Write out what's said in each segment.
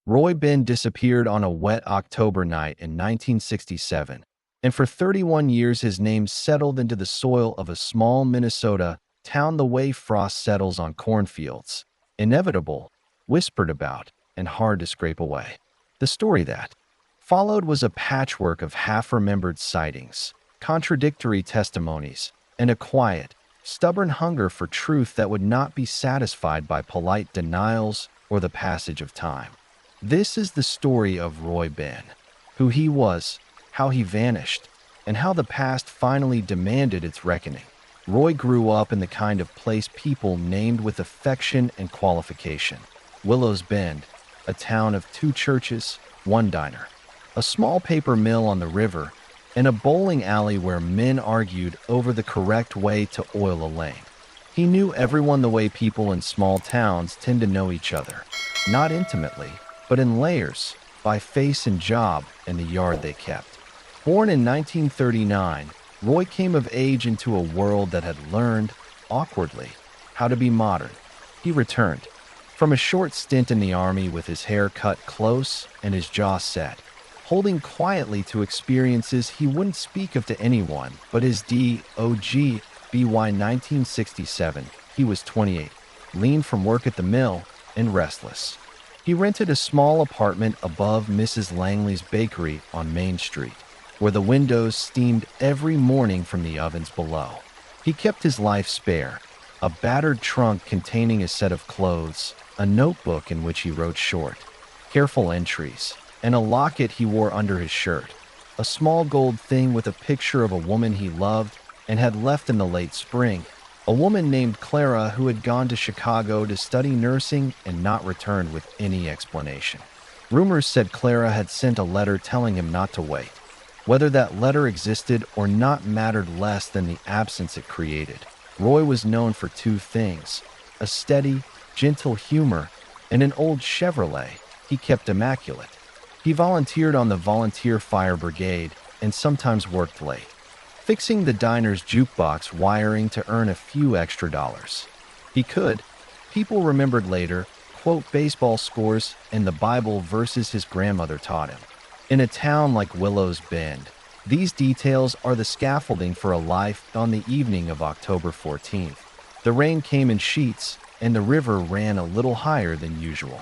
Roy Benn disappeared on a wet October night in 1967, and for 31 years his name settled into the soil of a small Minnesota town the way frost settles on cornfields. Inevitable, whispered about, and hard to scrape away. The story that followed was a patchwork of half-remembered sightings, contradictory testimonies, and a quiet, stubborn hunger for truth that would not be satisfied by polite denials or the passage of time. This is the story of Roy Benn, who he was, how he vanished, and how the past finally demanded its reckoning. Roy grew up in the kind of place people named with affection and qualification. Willow's Bend, a town of 2 churches, 1 diner, a small paper mill on the river, and a bowling alley where men argued over the correct way to oil a lane. He knew everyone the way people in small towns tend to know each other, not intimately, but in layers, by face and job and the yard they kept. Born in 1939, Roy came of age into a world that had learned, awkwardly, how to be modern. He returned from a short stint in the army with his hair cut close and his jaw set, holding quietly to experiences he wouldn't speak of to anyone but his DOG. BY 1967, he was 28, lean from work at the mill, and restless. He rented a small apartment above Mrs. Langley's bakery on Main Street, where the windows steamed every morning from the ovens below. He kept his life spare, a battered trunk containing a set of clothes, a notebook in which he wrote short, careful entries, and a locket he wore under his shirt, a small gold thing with a picture of a woman he loved and had left in the late spring, a woman named Clara who had gone to Chicago to study nursing and not returned with any explanation. Rumors said Clara had sent a letter telling him not to wait. Whether that letter existed or not mattered less than the absence it created. Roy was known for 2 things: a steady, gentle humor and an old Chevrolet he kept immaculate. He volunteered on the volunteer fire brigade and sometimes worked late, fixing the diner's jukebox wiring to earn a few extra dollars. He could, people remembered later, quote baseball scores and the Bible verses his grandmother taught him. In a town like Willow's Bend, these details are the scaffolding for a life on the evening of October 14th. The rain came in sheets, and the river ran a little higher than usual.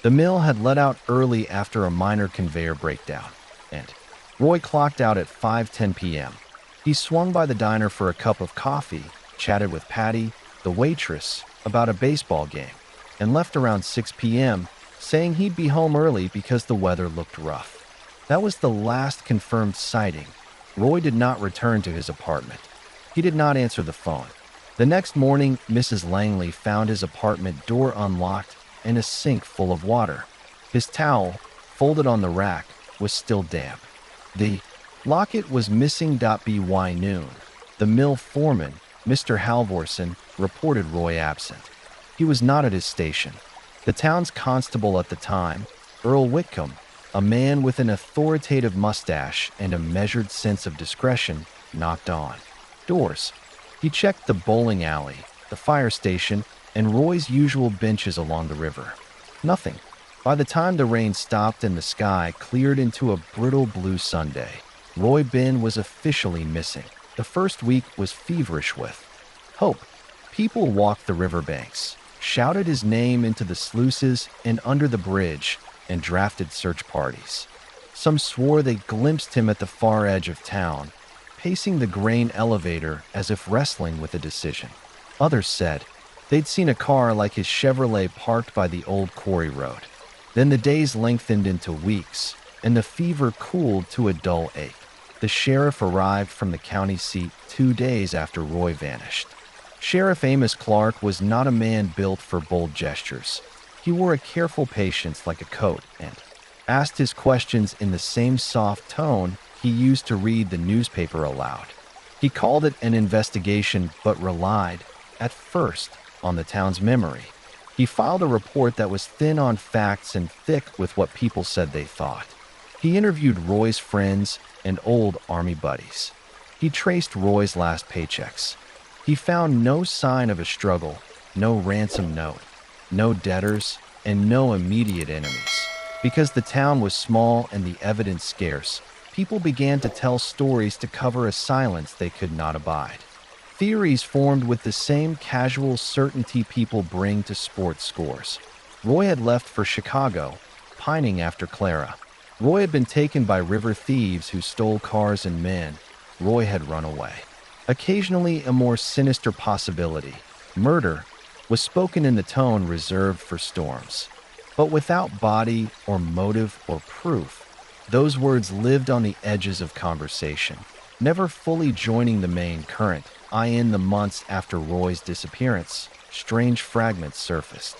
The mill had let out early after a minor conveyor breakdown, and Roy clocked out at 5:10 p.m. He swung by the diner for a cup of coffee, chatted with Patty, the waitress, about a baseball game, and left around 6 p.m., saying he'd be home early because the weather looked rough. That was the last confirmed sighting. Roy did not return to his apartment. He did not answer the phone. The next morning, Mrs. Langley found his apartment door unlocked and a sink full of water. His towel, folded on the rack, was still damp. The locket was missing. By noon, the mill foreman, Mr. Halvorson, reported Roy absent. He was not at his station. The town's constable at the time, Earl Whitcomb, a man with an authoritative mustache and a measured sense of discretion, knocked on doors. He checked the bowling alley, the fire station, and Roy's usual benches along the river. Nothing. By the time the rain stopped and the sky cleared into a brittle blue Sunday, Roy Benn was officially missing. The first week was feverish with hope. People walked the riverbanks, shouted his name into the sluices and under the bridge, and drafted search parties. Some swore they glimpsed him at the far edge of town, pacing the grain elevator as if wrestling with a decision. Others said they'd seen a car like his Chevrolet parked by the old quarry road. Then the days lengthened into weeks, and the fever cooled to a dull ache. The sheriff arrived from the county seat 2 days after Roy vanished. Sheriff Amos Clark was not a man built for bold gestures. He wore a careful patience like a coat and asked his questions in the same soft tone he used to read the newspaper aloud. He called it an investigation but relied, at first, on the town's memory. He filed a report that was thin on facts and thick with what people said they thought. He interviewed Roy's friends and old army buddies. He traced Roy's last paychecks. He found no sign of a struggle, no ransom note, no debtors, and no immediate enemies. Because the town was small and the evidence scarce, people began to tell stories to cover a silence they could not abide. Theories formed with the same casual certainty people bring to sports scores. Roy had left for Chicago, pining after Clara. Roy had been taken by river thieves who stole cars and men. Roy had run away. Occasionally, a more sinister possibility, murder, was spoken in the tone reserved for storms. But without body or motive or proof, those words lived on the edges of conversation, never fully joining the main current. In the months after Roy's disappearance, strange fragments surfaced.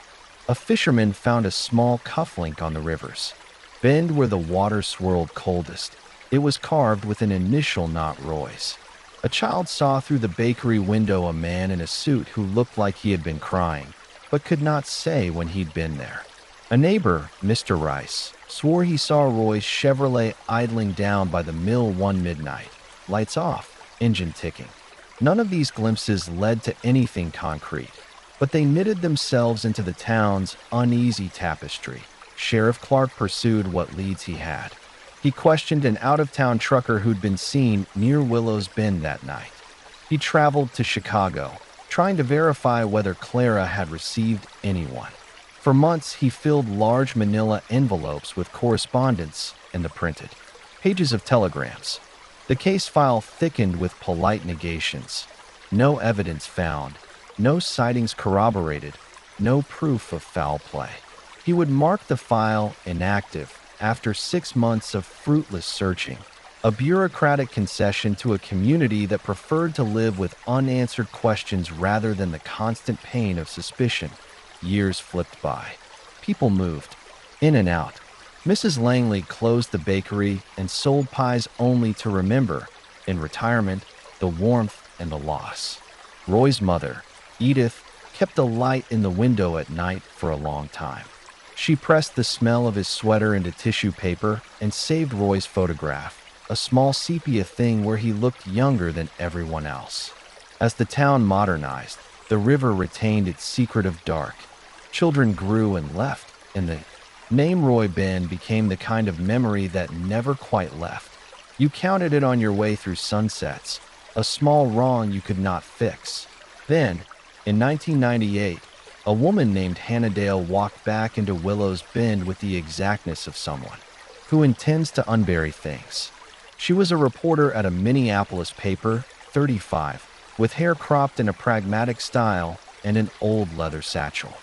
A fisherman found a small cufflink on the rivers, bend where the water swirled coldest. It was carved with an initial not Roy's. A child saw through the bakery window a man in a suit who looked like he had been crying, but could not say when he'd been there. A neighbor, Mr. Rice, swore he saw Roy's Chevrolet idling down by the mill one midnight, lights off, engine ticking. None of these glimpses led to anything concrete, but they knitted themselves into the town's uneasy tapestry. Sheriff Clark pursued what leads he had. He questioned an out-of-town trucker who'd been seen near Willow's Bend that night. He traveled to Chicago, trying to verify whether Clara had received anyone. For months, he filled large manila envelopes with correspondence and the printed pages of telegrams. The case file thickened with polite negations. No evidence found, no sightings corroborated, no proof of foul play. He would mark the file inactive after 6 months of fruitless searching, a bureaucratic concession to a community that preferred to live with unanswered questions rather than the constant pain of suspicion. Years flipped by. People moved, in and out. Mrs. Langley closed the bakery and sold pies only to remember, in retirement, the warmth and the loss. Roy's mother, Edith, kept a light in the window at night for a long time. She pressed the smell of his sweater into tissue paper and saved Roy's photograph, a small sepia thing where he looked younger than everyone else. As the town modernized, the river retained its secret of dark. Children grew and left, and the name Roy Benn became the kind of memory that never quite left. You counted it on your way through sunsets, a small wrong you could not fix. Then, in 1998, a woman named Hannah Dale walked back into Willow's Bend with the exactness of someone who intends to unbury things. She was a reporter at a Minneapolis paper, 35, with hair cropped in a pragmatic style and an old leather satchel.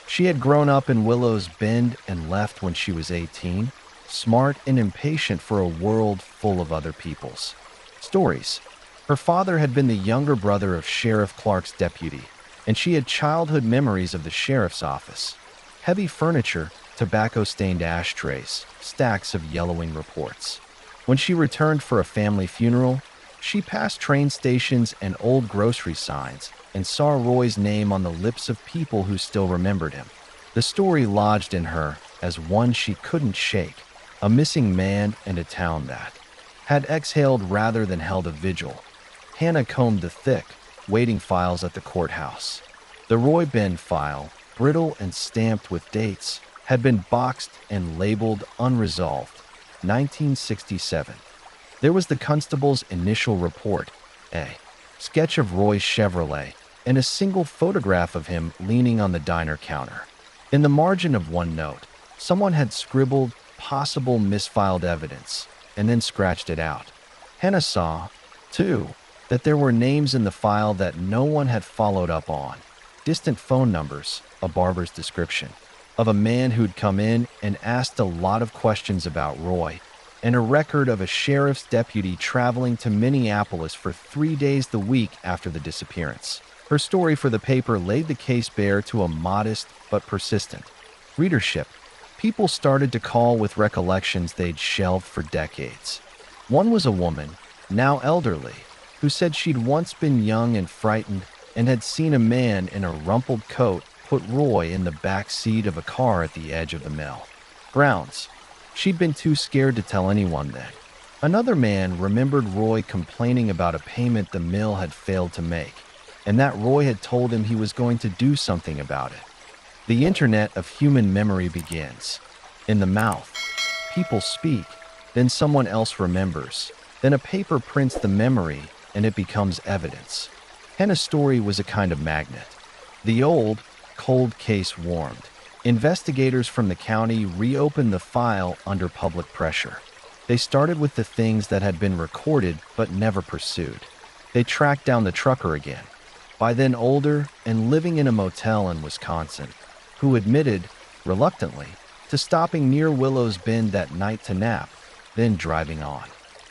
She had grown up in Willow's Bend and left when she was 18, smart and impatient for a world full of other people's stories. Her father had been the younger brother of Sheriff Clark's deputy, and she had childhood memories of the sheriff's office. Heavy furniture, tobacco-stained ashtrays, stacks of yellowing reports. When she returned for a family funeral, she passed train stations and old grocery signs and saw Roy's name on the lips of people who still remembered him. The story lodged in her as one she couldn't shake, a missing man and a town that had exhaled rather than held a vigil. Hannah combed the thick, waiting files at the courthouse. The Roy Benn file, brittle and stamped with dates, had been boxed and labeled unresolved, 1967. There was the constable's initial report, a sketch of Roy's Chevrolet, and a single photograph of him leaning on the diner counter. In the margin of one note, someone had scribbled possible misfiled evidence and then scratched it out. Hannah saw, too, that there were names in the file that no one had followed up on. Distant phone numbers, a barber's description, of a man who'd come in and asked a lot of questions about Roy, and a record of a sheriff's deputy traveling to Minneapolis for 3 days the week after the disappearance. Her story for the paper laid the case bare to a modest but persistent readership. People started to call with recollections they'd shelved for decades. One was a woman, now elderly, who said she'd once been young and frightened and had seen a man in a rumpled coat put Roy in the back seat of a car at the edge of the mill grounds. She'd been too scared to tell anyone then. Another man remembered Roy complaining about a payment the mill had failed to make, and that Roy had told him he was going to do something about it. The internet of human memory begins. In the mouth, people speak, then someone else remembers. Then a paper prints the memory and it becomes evidence. And a story was a kind of magnet. The old, cold case warmed. Investigators from the county reopened the file under public pressure. They started with the things that had been recorded but never pursued. They tracked down the trucker again, by then older and living in a motel in Wisconsin, who admitted, reluctantly, to stopping near Willow's Bend that night to nap, then driving on.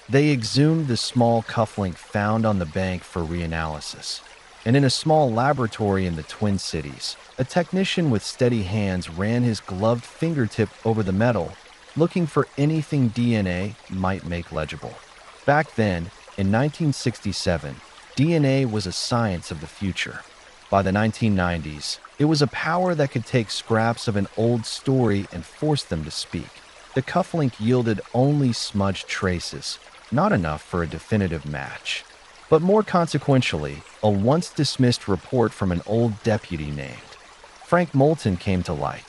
They exhumed the small cufflink found on the bank for reanalysis, and in a small laboratory in the Twin Cities, a technician with steady hands ran his gloved fingertip over the metal, looking for anything DNA might make legible. Back then, in 1967, DNA was a science of the future. By the 1990s, it was a power that could take scraps of an old story and force them to speak. The cufflink yielded only smudged traces, not enough for a definitive match. But more consequentially, a once-dismissed report from an old deputy named Frank Moulton came to light.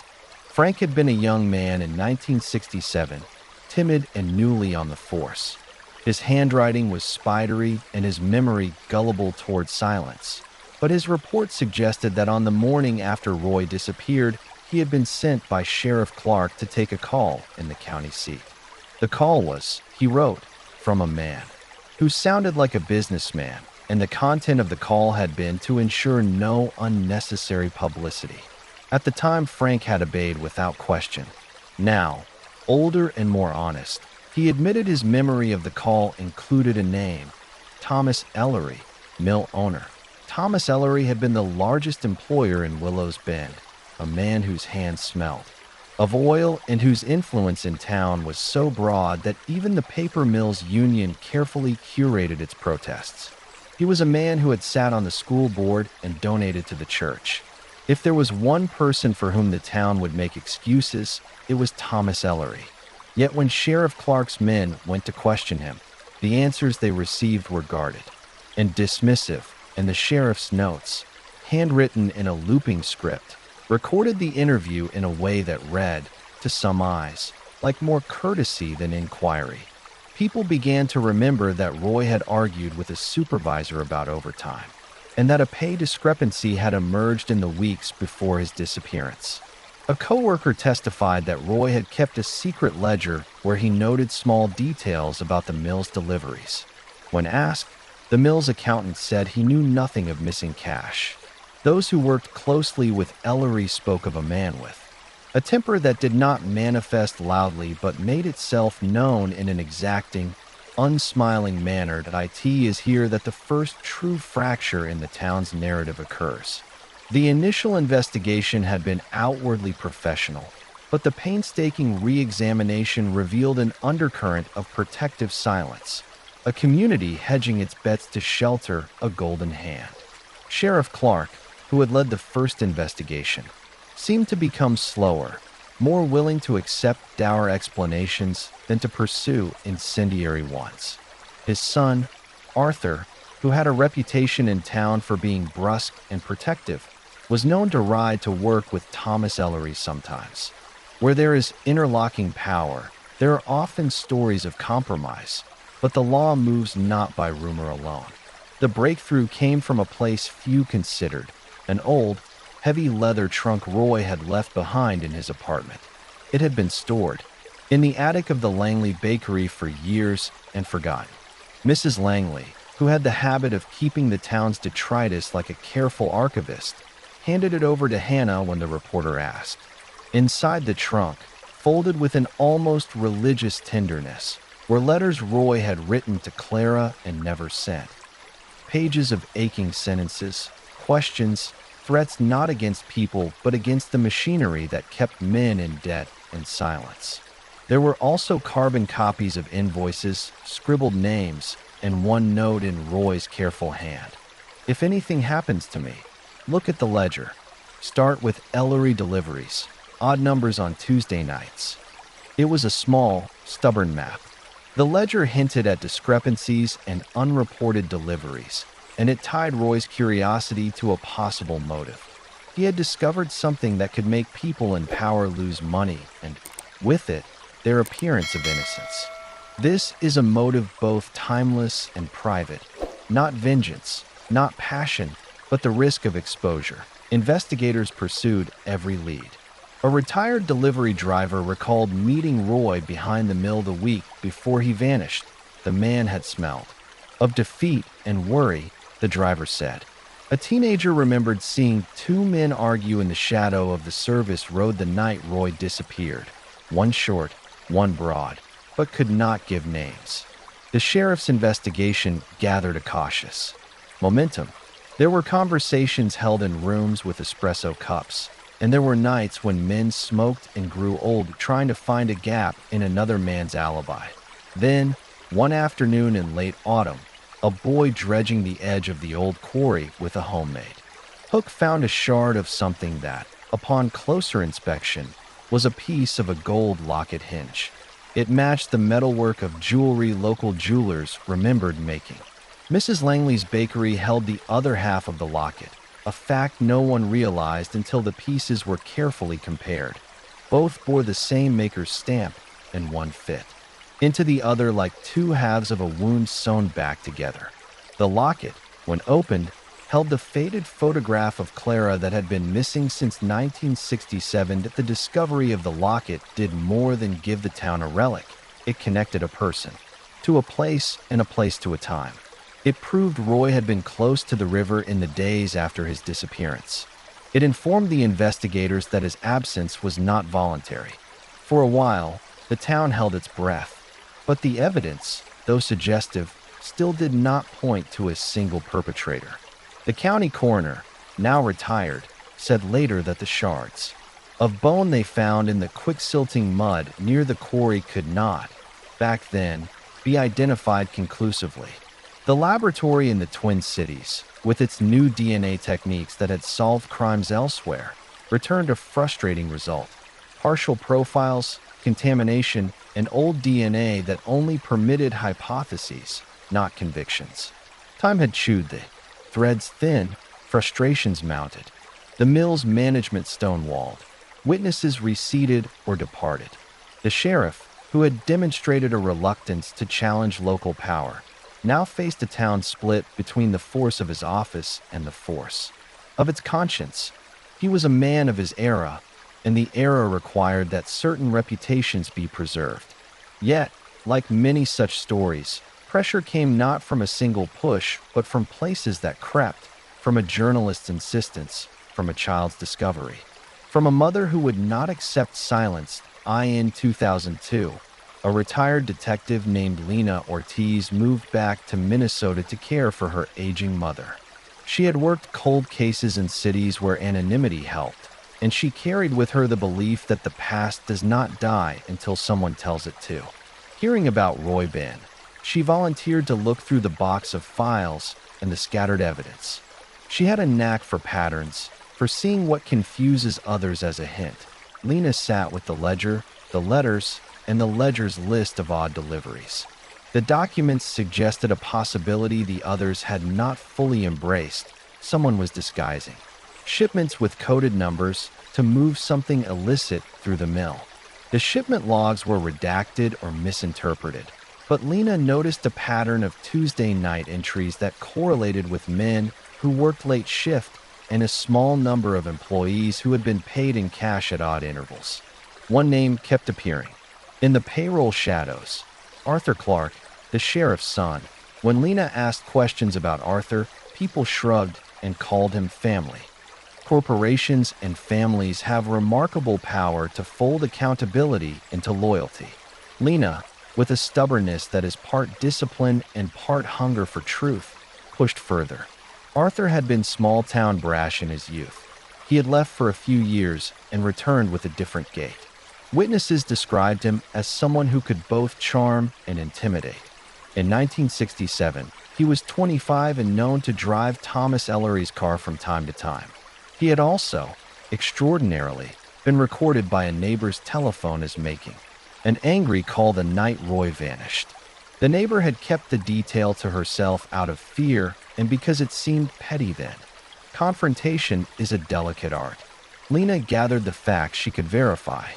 Frank had been a young man in 1967, timid and newly on the force. His handwriting was spidery and his memory gullible toward silence. But his report suggested that on the morning after Roy disappeared, he had been sent by Sheriff Clark to take a call in the county seat. The call was, he wrote, from a man who sounded like a businessman, and the content of the call had been to ensure no unnecessary publicity. At the time, Frank had obeyed without question. Now, older and more honest, he admitted his memory of the call included a name, Thomas Ellery, mill owner. Thomas Ellery had been the largest employer in Willow's Bend, a man whose hands smelled of oil and whose influence in town was so broad that even the paper mills union carefully curated its protests. He was a man who had sat on the school board and donated to the church. If there was one person for whom the town would make excuses, it was Thomas Ellery. Yet when Sheriff Clark's men went to question him, the answers they received were guarded and dismissive, and the sheriff's notes, handwritten in a looping script, recorded the interview in a way that read, to some eyes, like more courtesy than inquiry. People began to remember that Roy had argued with a supervisor about overtime, and that a pay discrepancy had emerged in the weeks before his disappearance. A coworker testified that Roy had kept a secret ledger where he noted small details about the mill's deliveries. When asked, the mill's accountant said he knew nothing of missing cash. Those who worked closely with Ellery spoke of a man with a temper that did not manifest loudly but made itself known in an exacting, unsmiling manner. It is here that the first true fracture in the town's narrative occurs. The initial investigation had been outwardly professional, but the painstaking re-examination revealed an undercurrent of protective silence, a community hedging its bets to shelter a golden hand. Sheriff Clark, who had led the first investigation, seemed to become slower, more willing to accept dour explanations than to pursue incendiary ones. His son, Arthur, who had a reputation in town for being brusque and protective, was known to ride to work with Thomas Ellery sometimes. Where there is interlocking power, there are often stories of compromise, but the law moves not by rumor alone. The breakthrough came from a place few considered, an old, heavy leather trunk Roy had left behind in his apartment. It had been stored in the attic of the Langley Bakery for years and forgotten. Mrs. Langley, who had the habit of keeping the town's detritus like a careful archivist, handed it over to Hannah when the reporter asked. Inside the trunk, folded with an almost religious tenderness, were letters Roy had written to Clara and never sent. Pages of aching sentences, questions, threats not against people but against the machinery that kept men in debt and silence. There were also carbon copies of invoices, scribbled names, and one note in Roy's careful hand. If anything happens to me, look at the ledger. Start with Ellery deliveries, odd numbers on Tuesday nights. It was a small, stubborn map. The ledger hinted at discrepancies and unreported deliveries, and it tied Roy's curiosity to a possible motive. He had discovered something that could make people in power lose money and With it, their appearance of innocence. This is a motive both timeless and private. Not vengeance, not passion, but the risk of exposure. Investigators pursued every lead. A retired delivery driver recalled meeting Roy behind the mill the week before he vanished. The man had smelled of defeat and worry, the driver said. A teenager remembered seeing two men argue in the shadow of the service road the night Roy disappeared. One short, one broad, but could not give names. The sheriff's investigation gathered a cautious momentum. There were conversations held in rooms with espresso cups, and there were nights when men smoked and grew old trying to find a gap in another man's alibi. Then, one afternoon in late autumn, a boy dredging the edge of the old quarry with a homemade hook found a shard of something that, upon closer inspection, was a piece of a gold locket hinge. It matched the metalwork of jewelry local jewelers remembered making. Mrs. Langley's bakery held the other half of the locket, a fact no one realized until the pieces were carefully compared. Both bore the same maker's stamp, and one fit into the other like two halves of a wound sewn back together. The locket, when opened, held the faded photograph of Clara that had been missing since 1967. The discovery of the locket did more than give the town a relic. It connected a person to a place and a place to a time. It proved Roy had been close to the river in the days after his disappearance. It informed the investigators that his absence was not voluntary. For a while, the town held its breath, but the evidence, though suggestive, still did not point to a single perpetrator. The county coroner, now retired, said later that the shards of bone they found in the quicksilting mud near the quarry could not, back then, be identified conclusively. The laboratory in the Twin Cities, with its new DNA techniques that had solved crimes elsewhere, returned a frustrating result. Partial profiles, contamination, and old DNA that only permitted hypotheses, not convictions. Time had chewed the threads thin, frustrations mounted. The mill's management stonewalled. Witnesses receded or departed. The sheriff, who had demonstrated a reluctance to challenge local power, now faced a town split between the force of his office and the force of its conscience. He was a man of his era, and the era required that certain reputations be preserved. Yet, like many such stories, pressure came not from a single push, but from places that crept, from a journalist's insistence, from a child's discovery, from a mother who would not accept silence. In 2002, a retired detective named Lena Ortiz moved back to Minnesota to care for her aging mother. She had worked cold cases in cities where anonymity helped, and she carried with her the belief that the past does not die until someone tells it to. Hearing about Roy Benn, she volunteered to look through the box of files and the scattered evidence. She had a knack for patterns, for seeing what confuses others as a hint. Lena sat with the ledger, the letters, and the ledger's list of odd deliveries. The documents suggested a possibility the others had not fully embraced. Someone was disguising shipments with coded numbers to move something illicit through the mill. The shipment logs were redacted or misinterpreted, but Lena noticed a pattern of Tuesday night entries that correlated with men who worked late shift and a small number of employees who had been paid in cash at odd intervals. One name kept appearing in the payroll shadows: Arthur Clark, the sheriff's son. When Lena asked questions about Arthur, people shrugged and called him family. Corporations and families have remarkable power to fold accountability into loyalty. Lena, with a stubbornness that is part discipline and part hunger for truth, pushed further. Arthur had been small-town brash in his youth. He had left for a few years and returned with a different gait. Witnesses described him as someone who could both charm and intimidate. In 1967, he was 25 and known to drive Thomas Ellery's car from time to time. He had also, extraordinarily, been recorded by a neighbor's telephone as making an angry call the night Roy vanished. The neighbor had kept the detail to herself out of fear and because it seemed petty then. Confrontation is a delicate art. Lena gathered the facts she could verify.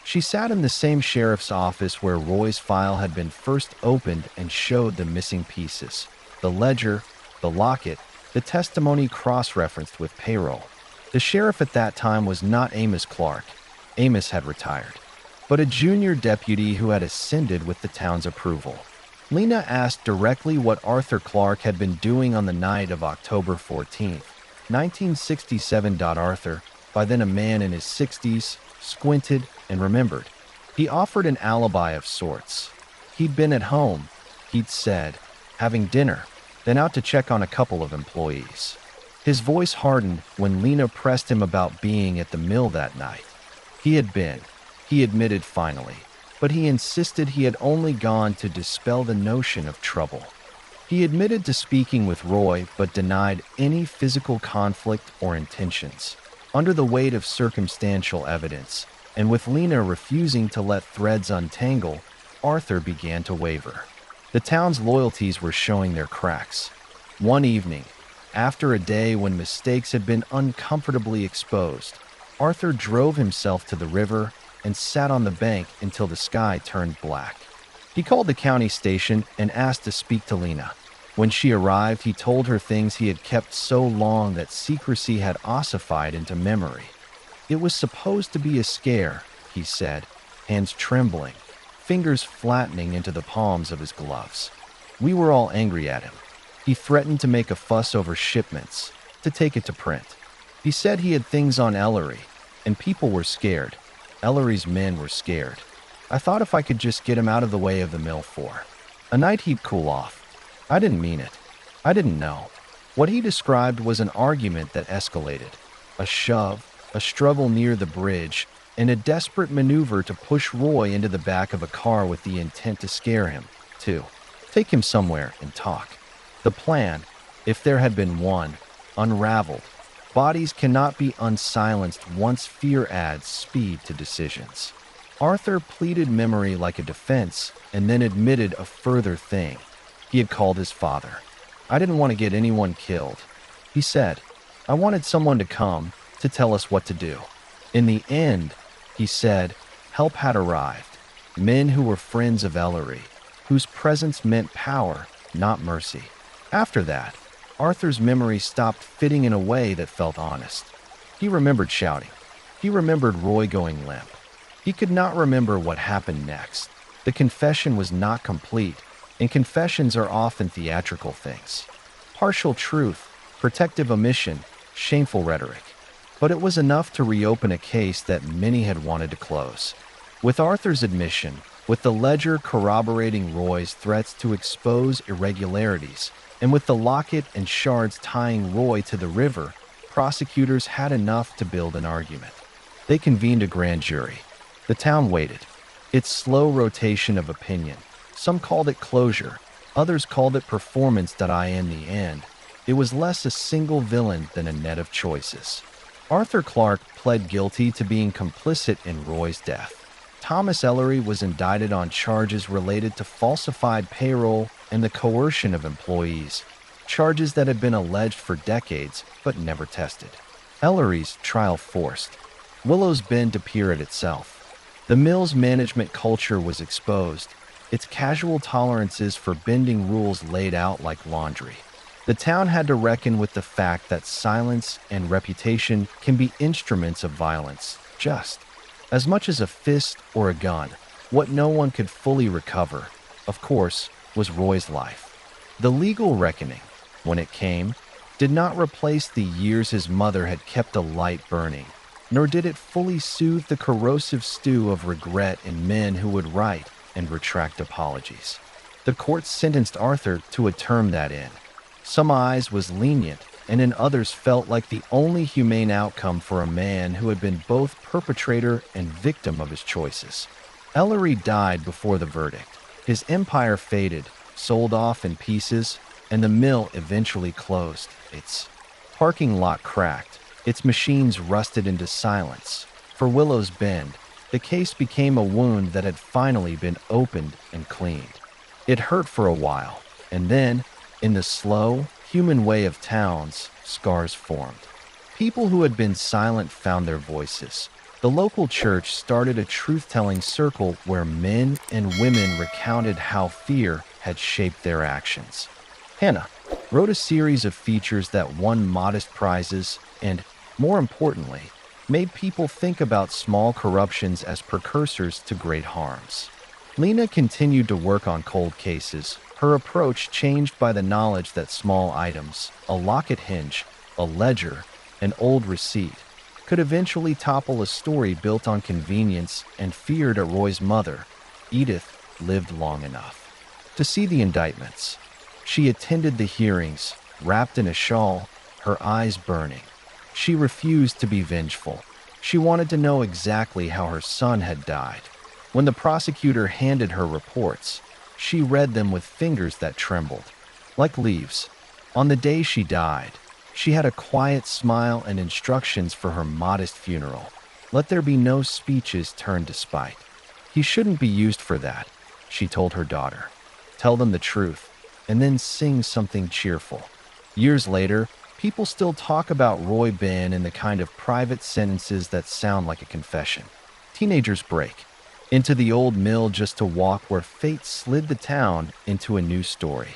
She sat in the same sheriff's office where Roy's file had been first opened and showed the missing pieces: the ledger, the locket, the testimony cross-referenced with payroll. The sheriff at that time was not Amos Clark. Amos had retired, but a junior deputy who had ascended with the town's approval. Lena asked directly what Arthur Clark had been doing on the night of October 14, 1967. Arthur, by then a man in his 60s, squinted and remembered. He offered an alibi of sorts. He'd been at home, he'd said, having dinner, then out to check on a couple of employees. His voice hardened when Lena pressed him about being at the mill that night. He had been, he admitted finally, but he insisted he had only gone to dispel the notion of trouble. He admitted to speaking with Roy, but denied any physical conflict or intentions. Under the weight of circumstantial evidence, and with Lena refusing to let threads untangle, Arthur began to waver. The town's loyalties were showing their cracks. One evening, after a day when mistakes had been uncomfortably exposed, Arthur drove himself to the river and sat on the bank until the sky turned black. He called the county station and asked to speak to Lena. When she arrived, he told her things he had kept so long that secrecy had ossified into memory. It was supposed to be a scare, he said, hands trembling, fingers flattening into the palms of his gloves. We were all angry at him. He threatened to make a fuss over shipments, to take it to print. He said he had things on Ellery, and people were scared. Ellery's men were scared. I thought if I could just get him out of the way of the mill for a night, he'd cool off. I didn't mean it. I didn't know. What he described was an argument that escalated. A shove, a struggle near the bridge, and a desperate maneuver to push Roy into the back of a car with the intent to scare him, to take him somewhere and talk. The plan, if there had been one, unraveled. Bodies cannot be unsilenced once fear adds speed to decisions. Arthur pleaded memory like a defense and then admitted a further thing. He had called his father. I didn't want to get anyone killed. He said, I wanted someone to come to tell us what to do. In the end, he said, help had arrived. Men who were friends of Ellery, whose presence meant power, not mercy. After that, Arthur's memory stopped fitting in a way that felt honest. He remembered shouting. He remembered Roy going limp. He could not remember what happened next. The confession was not complete, and confessions are often theatrical things. Partial truth, protective omission, shameful rhetoric. But it was enough to reopen a case that many had wanted to close. With Arthur's admission, with the ledger corroborating Roy's threats to expose irregularities, and with the locket and shards tying Roy to the river, prosecutors had enough to build an argument. They convened a grand jury. The town waited. Its slow rotation of opinion. Some called it closure. Others called it performance. In the end, it was less a single villain than a net of choices. Arthur Clark pled guilty to being complicit in Roy's death. Thomas Ellery was indicted on charges related to falsified payroll and the coercion of employees, charges that had been alleged for decades but never tested. Ellery's trial forced Willow's Bend to peer at itself. The mill's management culture was exposed, its casual tolerances for bending rules laid out like laundry. The town had to reckon with the fact that silence and reputation can be instruments of violence, just as much as a fist or a gun. What no one could fully recover, of course, was Roy's life. The legal reckoning, when it came, did not replace the years his mother had kept a light burning, nor did it fully soothe the corrosive stew of regret in men who would write and retract apologies. The court sentenced Arthur to a term that in some eyes was lenient, and in others felt like the only humane outcome for a man who had been both perpetrator and victim of his choices. Ellery died before the verdict. His empire faded, sold off in pieces, and the mill eventually closed. Its parking lot cracked. Its machines rusted into silence. For Willow's Bend, the case became a wound that had finally been opened and cleaned. It hurt for a while, and then, in the slow, human way of towns, scars formed. People who had been silent found their voices. The local church started a truth-telling circle where men and women recounted how fear had shaped their actions. Hannah wrote a series of features that won modest prizes and, more importantly, made people think about small corruptions as precursors to great harms. Lena continued to work on cold cases, her approach changed by the knowledge that small items, a locket hinge, a ledger, an old receipt, could eventually topple a story built on convenience and fear that Roy's mother, Edith, lived long enough to see the indictments. She attended the hearings, wrapped in a shawl, her eyes burning. She refused to be vengeful. She wanted to know exactly how her son had died. When the prosecutor handed her reports, she read them with fingers that trembled, like leaves. On the day she died, she had a quiet smile and instructions for her modest funeral. Let there be no speeches turned to spite. He shouldn't be used for that, she told her daughter. Tell them the truth, and then sing something cheerful. Years later, people still talk about Roy Benn in the kind of private sentences that sound like a confession. Teenagers break into the old mill just to walk where fate slid the town into a new story.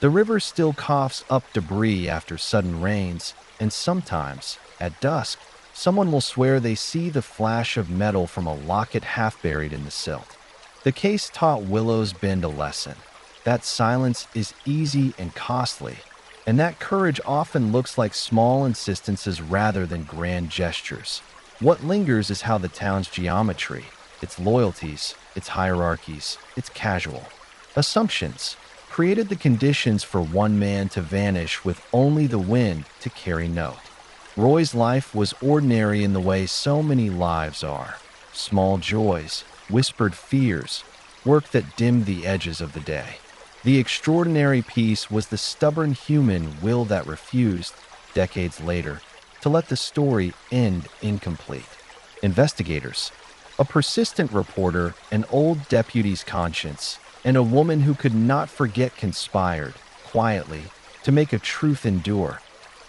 The river still coughs up debris after sudden rains, and sometimes, at dusk, someone will swear they see the flash of metal from a locket half buried in the silt. The case taught Willow's Bend a lesson. That silence is easy and costly, and that courage often looks like small insistences rather than grand gestures. What lingers is how the town's geometry, its loyalties, its hierarchies, its casual assumptions, created the conditions for one man to vanish with only the wind to carry note. Roy's life was ordinary in the way so many lives are. Small joys, whispered fears, work that dimmed the edges of the day. The extraordinary piece was the stubborn human will that refused, decades later, to let the story end incomplete. Investigators, a persistent reporter, an old deputy's conscience, and a woman who could not forget conspired, quietly, to make a truth endure.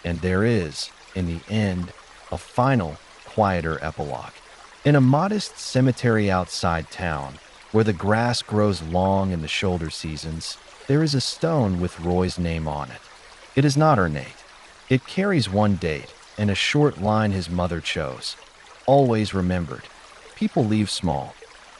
And there is, in the end, a final, quieter epilogue. In a modest cemetery outside town, where the grass grows long in the shoulder seasons, there is a stone with Roy's name on it. It is not ornate. It carries one date and a short line his mother chose. Always remembered. People leave small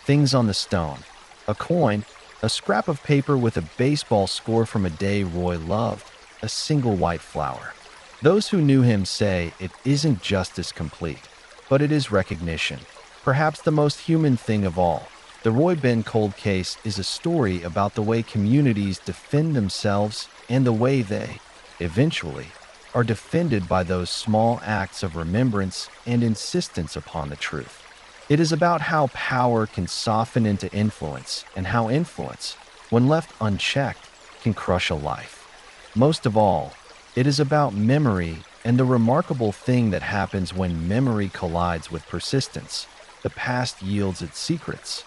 things on the stone. A coin, a scrap of paper with a baseball score from a day Roy loved, a single white flower. Those who knew him say it isn't justice complete, but it is recognition. Perhaps the most human thing of all. The Roy Benn Cold Case is a story about the way communities defend themselves and the way they, eventually, are defended by those small acts of remembrance and insistence upon the truth. It is about how power can soften into influence and how influence, when left unchecked, can crush a life. Most of all, it is about memory and the remarkable thing that happens when memory collides with persistence. The past yields its secrets.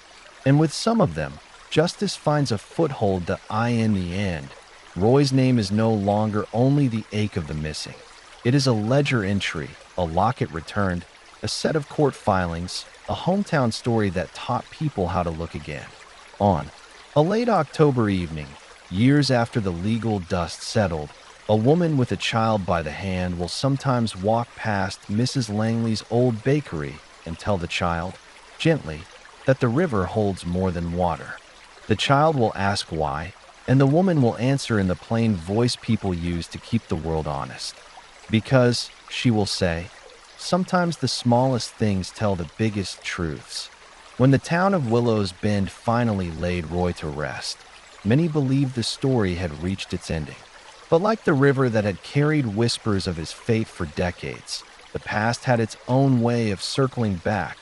And with some of them, justice finds a foothold that in the end, Roy's name is no longer only the ache of the missing. It is a ledger entry, a locket returned, a set of court filings, a hometown story that taught people how to look again. On a late October evening, years after the legal dust settled, a woman with a child by the hand will sometimes walk past Mrs. Langley's old bakery and tell the child, gently, that the river holds more than water. The child will ask why, and the woman will answer in the plain voice people use to keep the world honest. Because, she will say, sometimes the smallest things tell the biggest truths. When the town of Willow's Bend finally laid Roy to rest, many believed the story had reached its ending. But like the river that had carried whispers of his fate for decades, the past had its own way of circling back.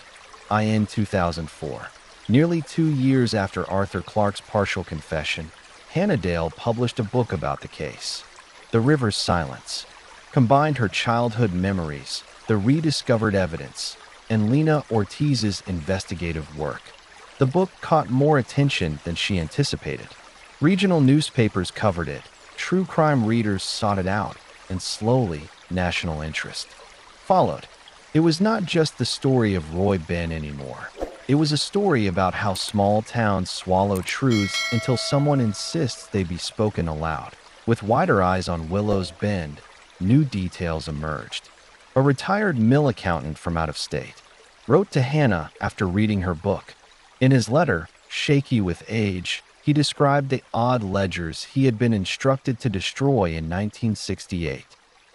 In 2004, nearly 2 years after Arthur Clarke's partial confession, Hannah Dale published a book about the case. The River's Silence combined her childhood memories, the rediscovered evidence, and Lena Ortiz's investigative work. The book caught more attention than she anticipated. Regional newspapers covered it, true crime readers sought it out, and slowly, national interest followed. It was not just the story of Roy Benn anymore. It was a story about how small towns swallow truths until someone insists they be spoken aloud. With wider eyes on Willow's Bend, new details emerged. A retired mill accountant from out of state wrote to Hannah after reading her book. In his letter, shaky with age, he described the odd ledgers he had been instructed to destroy in 1968.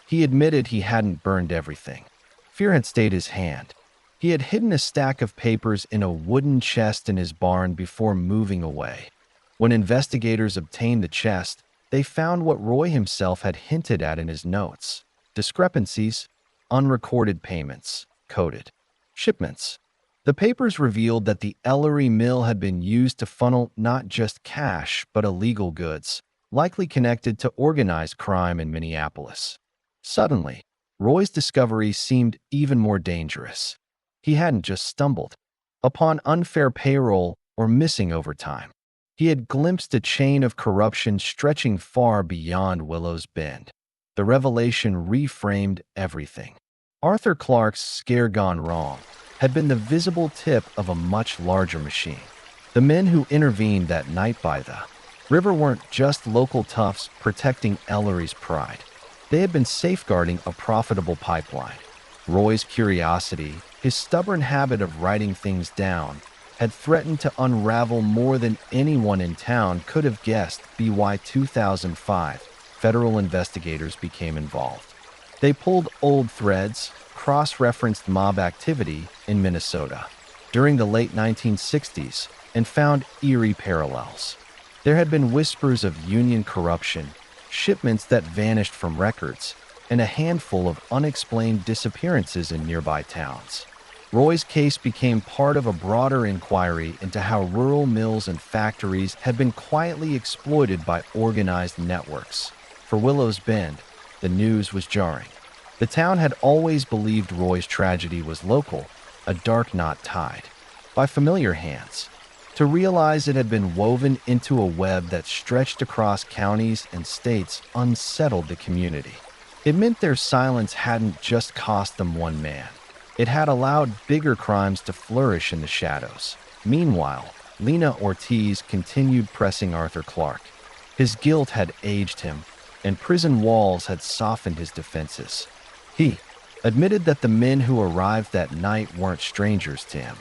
He admitted he hadn't burned everything. Fear had stayed his hand. He had hidden a stack of papers in a wooden chest in his barn before moving away. When investigators obtained the chest, they found what Roy himself had hinted at in his notes: discrepancies, unrecorded payments, coded shipments. The papers revealed that the Ellery Mill had been used to funnel not just cash but illegal goods, likely connected to organized crime in Minneapolis. Suddenly, Roy's discovery seemed even more dangerous. He hadn't just stumbled upon unfair payroll or missing overtime. He had glimpsed a chain of corruption stretching far beyond Willow's Bend. The revelation reframed everything. Arthur Clark's scare gone wrong had been the visible tip of a much larger machine. The men who intervened that night by the river weren't just local toughs protecting Ellery's pride. They had been safeguarding a profitable pipeline. Roy's curiosity, his stubborn habit of writing things down, had threatened to unravel more than anyone in town could have guessed. By 2005, federal investigators became involved. They pulled old threads, cross-referenced mob activity in Minnesota during the late 1960s, and found eerie parallels. There had been whispers of union corruption, shipments that vanished from records, and a handful of unexplained disappearances in nearby towns. Roy's case became part of a broader inquiry into how rural mills and factories had been quietly exploited by organized networks. For Willow's Bend, the news was jarring. The town had always believed Roy's tragedy was local, a dark knot tied by familiar hands. To realize it had been woven into a web that stretched across counties and states unsettled the community. It meant their silence hadn't just cost them one man. It had allowed bigger crimes to flourish in the shadows. Meanwhile, Lena Ortiz continued pressing Arthur Clark. His guilt had aged him, and prison walls had softened his defenses. He admitted that the men who arrived that night weren't strangers to him.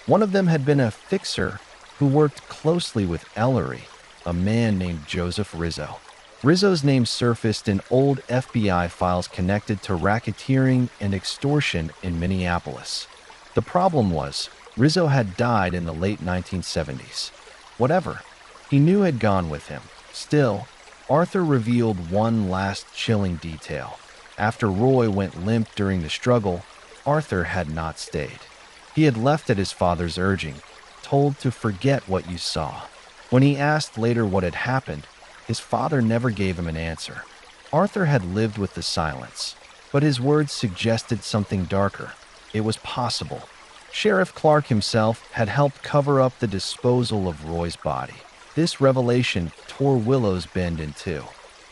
One of them had been a fixer who worked closely with Ellery, a man named Joseph Rizzo. Rizzo's name surfaced in old FBI files connected to racketeering and extortion in Minneapolis. The problem was, Rizzo had died in the late 1970s. Whatever he knew had gone with him. Still, Arthur revealed one last chilling detail. After Roy went limp during the struggle, Arthur had not stayed. He had left at his father's urging, told to forget what you saw. When he asked later what had happened, his father never gave him an answer. Arthur had lived with the silence, but his words suggested something darker. It was possible Sheriff Clark himself had helped cover up the disposal of Roy's body. This revelation tore Willow's Bend in two.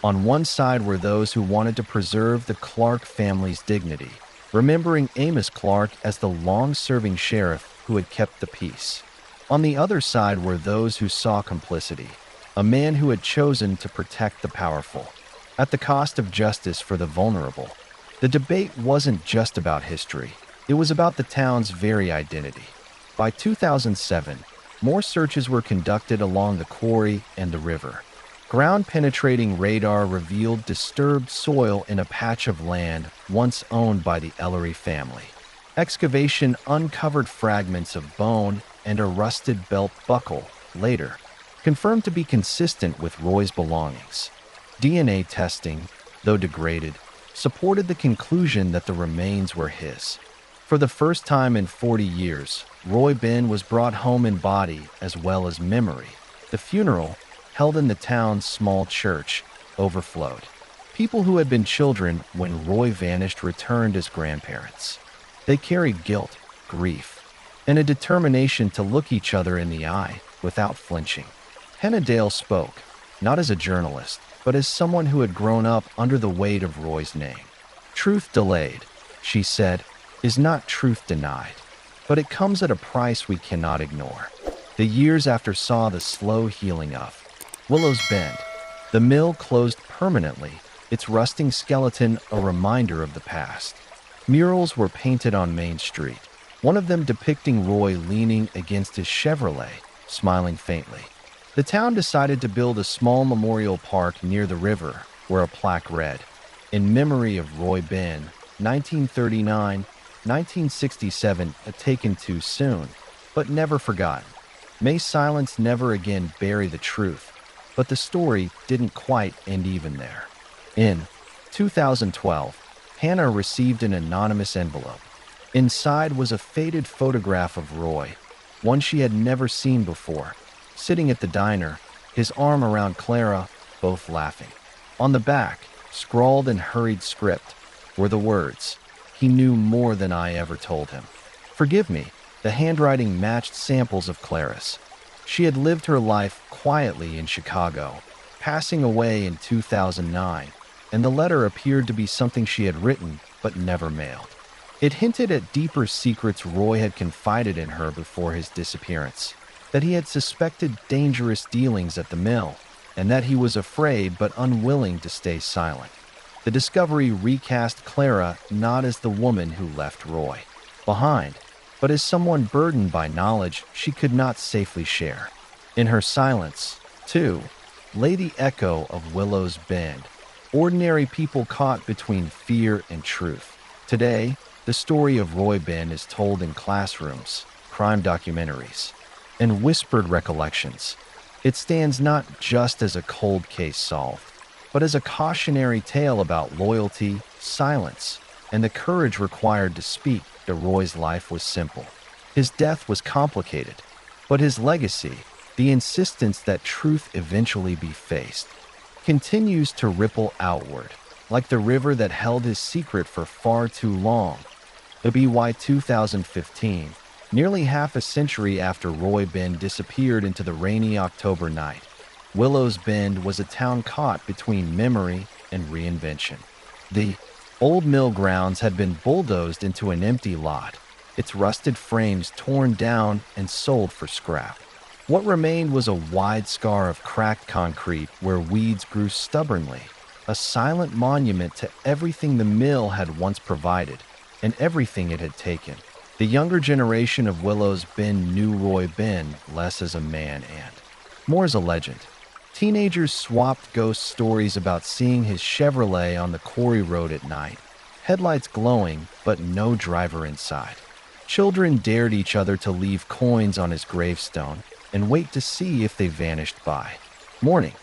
On one side were those who wanted to preserve the Clark family's dignity, remembering Amos Clark as the long-serving sheriff who had kept the peace. On the other side were those who saw complicity, a man who had chosen to protect the powerful, at the cost of justice for the vulnerable. The debate wasn't just about history. It was about the town's very identity. By 2007, more searches were conducted along the quarry and the river. Ground-penetrating radar revealed disturbed soil in a patch of land once owned by the Ellery family. Excavation uncovered fragments of bone and a rusted belt buckle, later confirmed to be consistent with Roy's belongings. DNA testing, though degraded, supported the conclusion that the remains were his. For the first time in 40 years, Roy Benn was brought home in body as well as memory. The funeral, held in the town's small church, overflowed. People who had been children when Roy vanished returned as grandparents. They carried guilt, grief, and a determination to look each other in the eye without flinching. Hannah Dale spoke, not as a journalist, but as someone who had grown up under the weight of Roy's name. "Truth delayed," she said, is not truth denied, but it comes at a price we cannot ignore. The years after saw the slow healing of Willow's Bend. The mill closed permanently, its rusting skeleton a reminder of the past. Murals were painted on Main Street, one of them depicting Roy leaning against his Chevrolet, smiling faintly. The town decided to build a small memorial park near the river, where a plaque read, "In memory of Roy Benn, 1939, 1967, taken too soon, but never forgotten. May silence never again bury the truth." But the story didn't quite end even there. In 2012, Hannah received an anonymous envelope. Inside was a faded photograph of Roy, one she had never seen before, sitting at the diner, his arm around Clara, both laughing. On the back, scrawled in hurried script, were the words, "He knew more than I ever told him." Forgive me, the handwriting matched samples of Clara's. She had lived her life quietly in Chicago, passing away in 2009, and the letter appeared to be something she had written but never mailed. It hinted at deeper secrets Roy had confided in her before his disappearance, that he had suspected dangerous dealings at the mill, and that he was afraid but unwilling to stay silent. The discovery recast Clara not as the woman who left Roy behind, but as someone burdened by knowledge she could not safely share. In her silence, too, lay the echo of Willow's Bend, ordinary people caught between fear and truth. Today, the story of Roy Benn is told in classrooms, crime documentaries, and whispered recollections. It stands not just as a cold case solved, but as a cautionary tale about loyalty, silence, and the courage required to speak. Roy's life was simple. His death was complicated, but his legacy, the insistence that truth eventually be faced, continues to ripple outward, like the river that held his secret for far too long. The BY 2015, nearly half a century after Roy Benn disappeared into the rainy October night, Willow's Bend was a town caught between memory and reinvention. The old mill grounds had been bulldozed into an empty lot, its rusted frames torn down and sold for scrap. What remained was a wide scar of cracked concrete where weeds grew stubbornly, a silent monument to everything the mill had once provided and everything it had taken. The younger generation of Willow's Bend knew Roy Benn less as a man and more as a legend. Teenagers swapped ghost stories about seeing his Chevrolet on the quarry road at night, headlights glowing but no driver inside. Children dared each other to leave coins on his gravestone and wait to see if they vanished by morning.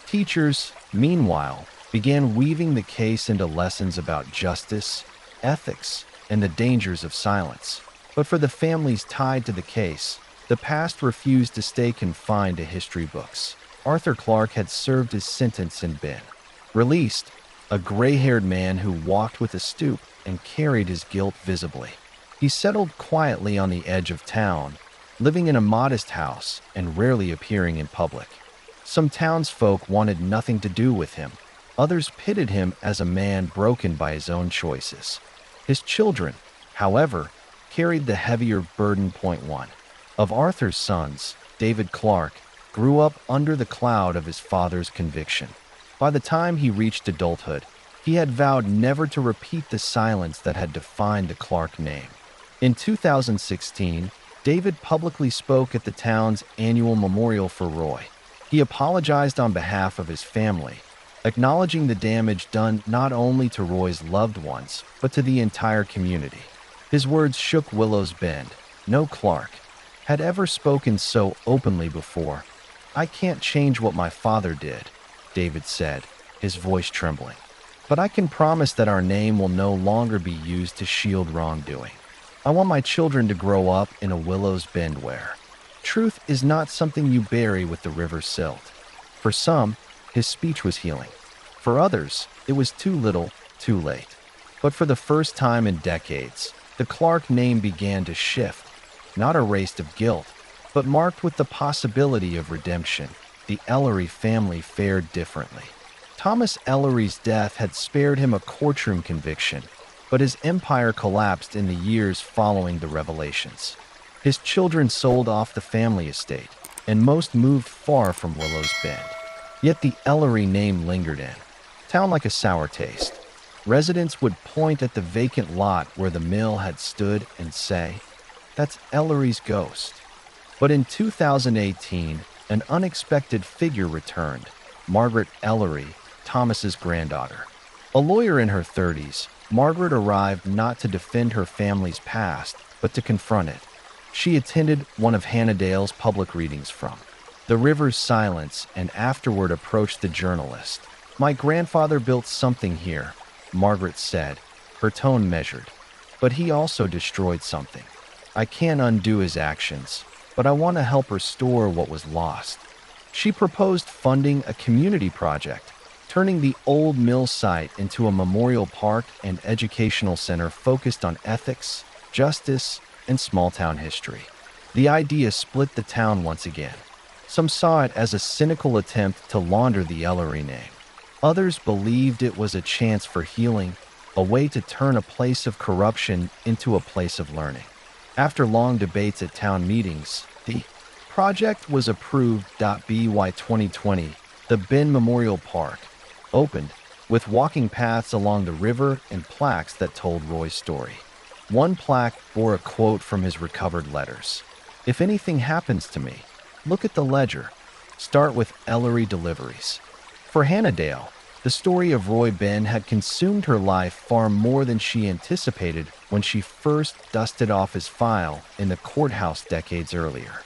Teachers, meanwhile, began weaving the case into lessons about justice, ethics, and the dangers of silence. But for the families tied to the case, the past refused to stay confined to history books. Arthur Clark had served his sentence and been released, a gray-haired man who walked with a stoop and carried his guilt visibly. He settled quietly on the edge of town, living in a modest house and rarely appearing in public. Some townsfolk wanted nothing to do with him. Others pitted him as a man broken by his own choices. His children, however, carried the heavier burden. Point one. Of Arthur's sons, David Clark grew up under the cloud of his father's conviction. By the time he reached adulthood, he had vowed never to repeat the silence that had defined the Clark name. In 2016, David publicly spoke at the town's annual memorial for Roy. He apologized on behalf of his family, acknowledging the damage done not only to Roy's loved ones, but to the entire community. His words shook Willow's Bend. No Clark had ever spoken so openly before. "I can't change what my father did," David said, his voice trembling. "But I can promise that our name will no longer be used to shield wrongdoing. I want my children to grow up in a Willow's Bend where truth is not something you bury with the river silt." For some, his speech was healing. For others, it was too little, too late. But for the first time in decades, the Clark name began to shift, not erased of guilt, but marked with the possibility of redemption. The Ellery family fared differently. Thomas Ellery's death had spared him a courtroom conviction, but his empire collapsed in the years following the revelations. His children sold off the family estate, and most moved far from Willow's Bend. Yet the Ellery name lingered in town like a sour taste. Residents would point at the vacant lot where the mill had stood and say, "That's Ellery's ghost." But in 2018, an unexpected figure returned, Margaret Ellery, Thomas's granddaughter. A lawyer in her 30s, Margaret arrived not to defend her family's past, but to confront it. She attended one of Hannah Dale's public readings from The River's Silence and afterward approached the journalist. "My grandfather built something here," Margaret said, her tone measured. "But he also destroyed something. I can't undo his actions, but I want to help restore what was lost." She proposed funding a community project, turning the old mill site into a memorial park and educational center focused on ethics, justice, and small-town history. The idea split the town once again. Some saw it as a cynical attempt to launder the Ellery name. Others believed it was a chance for healing, a way to turn a place of corruption into a place of learning. After long debates at town meetings, the project was approved. By 2020, the Benn Memorial Park opened, with walking paths along the river and plaques that told Roy's story. One plaque bore a quote from his recovered letters. "If anything happens to me, look at the ledger. Start with Ellery deliveries." For Hannah Dale, the story of Roy Benn had consumed her life far more than she anticipated when she first dusted off his file in the courthouse decades earlier.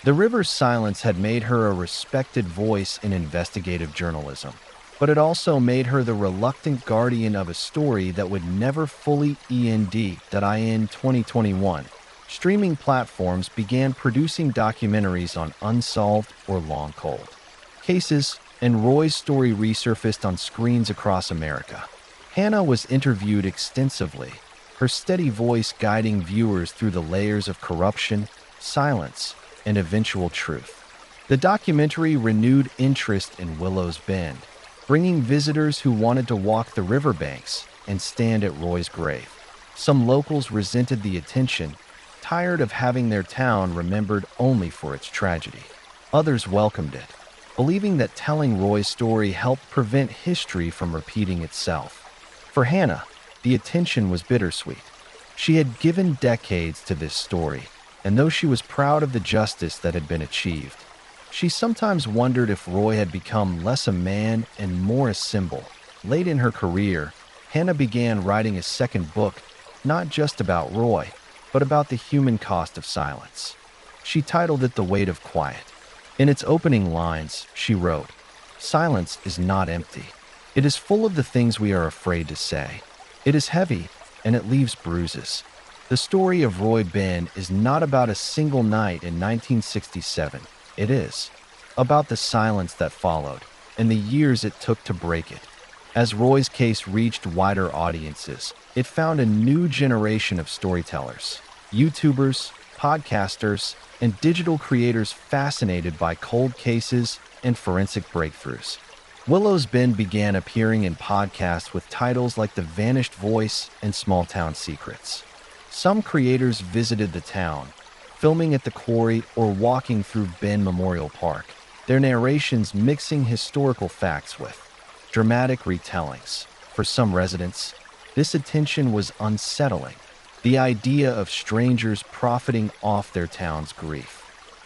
The River's silence had made her a respected voice in investigative journalism, but it also made her the reluctant guardian of a story that would never fully end. In 2021, streaming platforms began producing documentaries on Unsolved or Long Cold cases, and Roy's story resurfaced on screens across America. Hannah was interviewed extensively, her steady voice guiding viewers through the layers of corruption, silence, and eventual truth. The documentary renewed interest in Willow's Bend, bringing visitors who wanted to walk the riverbanks and stand at Roy's grave. Some locals resented the attention, tired of having their town remembered only for its tragedy. Others welcomed it, believing that telling Roy's story helped prevent history from repeating itself. For Hannah, the attention was bittersweet. She had given decades to this story, and though she was proud of the justice that had been achieved, she sometimes wondered if Roy had become less a man and more a symbol. Late in her career, Hannah began writing a second book, not just about Roy, but about the human cost of silence. She titled it The Weight of Quiet. In its opening lines, she wrote, "Silence is not empty. It is full of the things we are afraid to say. It is heavy, and it leaves bruises." The story of Roy Benn is not about a single night in 1967. It is about the silence that followed and the years it took to break it. As Roy's case reached wider audiences, it found a new generation of storytellers, YouTubers, podcasters, and digital creators fascinated by cold cases and forensic breakthroughs. Willow's Bend began appearing in podcasts with titles like The Vanished Voice and Small Town Secrets. Some creators visited the town, filming at the quarry or walking through Benn Memorial Park, their narrations mixing historical facts with dramatic retellings. For some residents, this attention was unsettling, the idea of strangers profiting off their town's grief.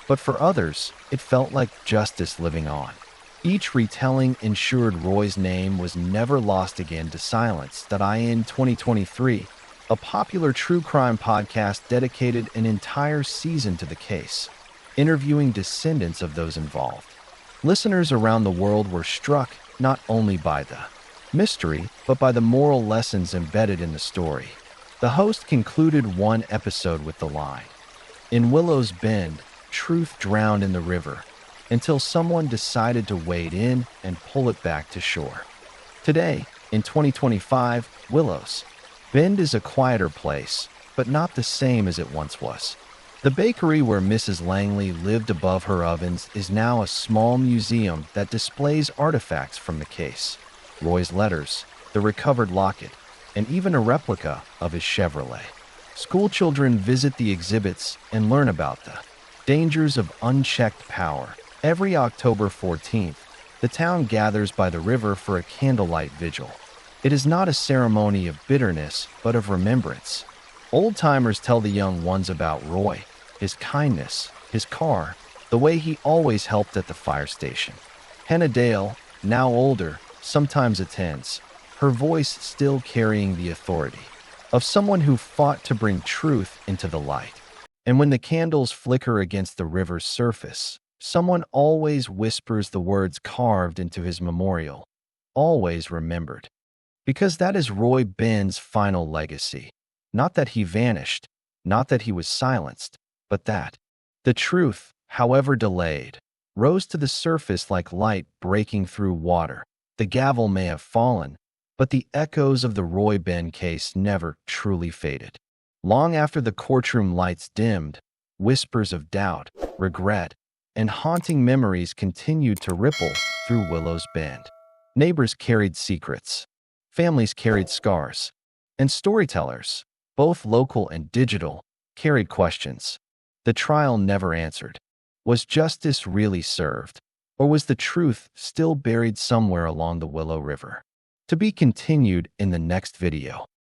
But for others, it felt like justice living on. Each retelling ensured Roy's name was never lost again to silence. In 2023, a popular true crime podcast dedicated an entire season to the case, interviewing descendants of those involved. Listeners around the world were struck not only by the mystery, but by the moral lessons embedded in the story. The host concluded one episode with the line, "In Willow's Bend, truth drowned in the river, until someone decided to wade in and pull it back to shore." Today, in 2025, Willow's Bend is a quieter place, but not the same as it once was. The bakery where Mrs. Langley lived above her ovens is now a small museum that displays artifacts from the case. Roy's letters, the recovered locket, and even a replica of his Chevrolet. Schoolchildren visit the exhibits and learn about the dangers of unchecked power. Every October 14th, the town gathers by the river for a candlelight vigil. It is not a ceremony of bitterness, but of remembrance. Old-timers tell the young ones about Roy, his kindness, his car, the way he always helped at the fire station. Hannah Dale, now older, sometimes attends, her voice still carrying the authority of someone who fought to bring truth into the light. And when the candles flicker against the river's surface, someone always whispers the words carved into his memorial, always remembered. Because that is Roy Benn's final legacy. Not that he vanished, not that he was silenced, but that the truth, however delayed, rose to the surface like light breaking through water. The gavel may have fallen, but the echoes of the Roy Benn case never truly faded. Long after the courtroom lights dimmed, whispers of doubt, regret, and haunting memories continued to ripple through Willow's Bend. Neighbors carried secrets, families carried scars, and storytellers, both local and digital, carried questions. The trial never answered. Was justice really served, or was the truth still buried somewhere along the Willow River? To be continued in the next video.